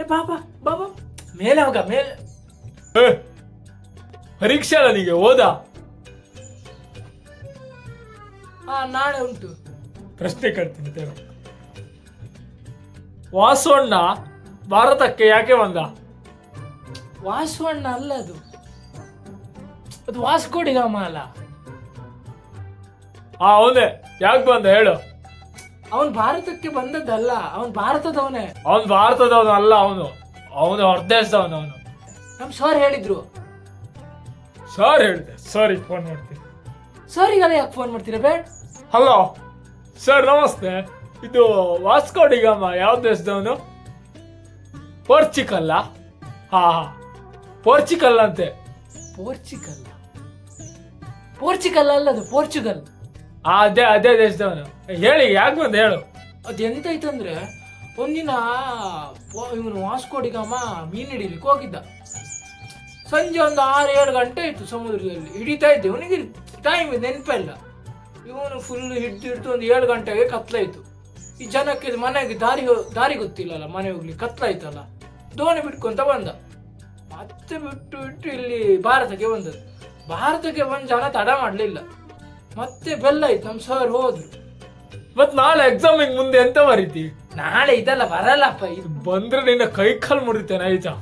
ಏ ಬಾಬಾ ಬಾಬಾ ಮೇಲೆ ಹೋಗ ಮೇಲೆ. ಪರೀಕ್ಷೆ ಅಲ್ಲ ನಿಗೆ ಓದಾ? ನಾಳೆ ಉಂಟು. ಪ್ರಶ್ನೆ ಕೇಳ್ತೀನಿ ತೇವ. ವಾಸವಣ್ಣ ಭಾರತಕ್ಕೆ ಯಾಕೆ ಬಂದ? ವಾಸವಣ್ಣ ಅಲ್ಲ ಅದು, ಅದು ವಾಸ್ಕೋಡಿಗಾಮ ಅಲ್ಲ. ಅವನೇ ಯಾಕೆ ಬಂದ ಹೇಳು? ಅವನ್ ಭಾರತಕ್ಕೆ ಬಂದದ್ದಲ್ಲ, ಅವನ್ ಭಾರತದವನೇ. ಅವನು ಭಾರತದವನು ಅಲ್ಲ, ಅವನು ಹೊರದೇಶದವನು. ಅವನು ನಮ್ ಸರ್ ಹೇಳಿದ್ರು. ಸರ್ ಹೇಳಿದೆ, ಸರಿ ಫೋನ್ ಮಾಡ್ತೀನಿ. ಸರಿಗೆಲ್ಲ ಯಾಕೆ ಫೋನ್ ಮಾಡ್ತೀರಾ? ಬೇಡ. ಹಲೋ ಸರ್, ನಮಸ್ತೆ. ಇದು ವಾಸ್ಕೋಡಿಗಾಮ ಯಾವ ದೇಶದವನು? ಪೋರ್ಚುಗಲ್. ಹಾ ಪೋರ್ಚುಗಲ್ ಅಂತೆ. ಪೋರ್ಚುಗಲ್? ಪೋರ್ಚುಗಲ್ ಅಲ್ಲ, ಅದು ಪೋರ್ಚುಗಲ್. ಅದೇ ದೇಶದವನು. ಹೇಳಿ ಯಾಕೆ ಬಂದ ಹೇಳು. ಅದೆಂತಾಯ್ತಂದ್ರೆ ಒಂದಿನ ಇವನು ವಾಸ್ಕೋಡಿಗಾಮ ಮೀನು ಹಿಡಿಲಿಕ್ಕೆ ಹೋಗಿದ್ದ. ಸಂಜೆ ಒಂದು 6-7 ಗಂಟೆ ಆಯ್ತು, ಸಮುದ್ರದಲ್ಲಿ ಹಿಡಿತಾ ಇದ್ದೆ. ಅವನಿಗೆ ಟೈಮ್ ನೆನಪಿಲ್ಲ. ಇವನು ಫುಲ್ ಹಿಡ್ದು ಒಂದು 7 ಗಂಟೆಗೆ ಕತ್ಲಾಯ್ತು. ಈ ಜನಕ್ಕೆ ಮನೆಗೆ ದಾರಿ ಗೊತ್ತಿಲ್ಲಲ್ಲ, ಮನೆ ಹೋಗ್ಲಿಕ್ಕೆ ಕತ್ಲಾಯ್ತಲ್ಲ. ದೋಣಿ ಬಿಟ್ಕೊಂತ ಬಂದ. ಮತ್ತೆ ಬಿಟ್ಟು ಇಲ್ಲಿ ಭಾರತಕ್ಕೆ ಬಂದದ್ದು. ಭಾರತಕ್ಕೆ ಬಂದ ಜನ ತಡ ಮಾಡ್ಲಿಲ್ಲ. ಮತ್ತೆ ಬೆಲ್ಲಾಯ್ತು, ನಮ್ ಸರ್ ಹೋದ್ರು. ಮತ್ ನಾಳೆ ಎಕ್ಸಾಮಿಗೆ ಮುಂದೆ ಎಂತ ಬರೀತಿ? ನಾಳೆ ಇದೆಲ್ಲ ಬರಲ್ಲಪ್ಪ. ಇದು ಬಂದ್ರೆ ನಿನ್ನ ಕೈ ಕಾಲು ಮುರಿತೇನೆ ಆಯ್ತಾ?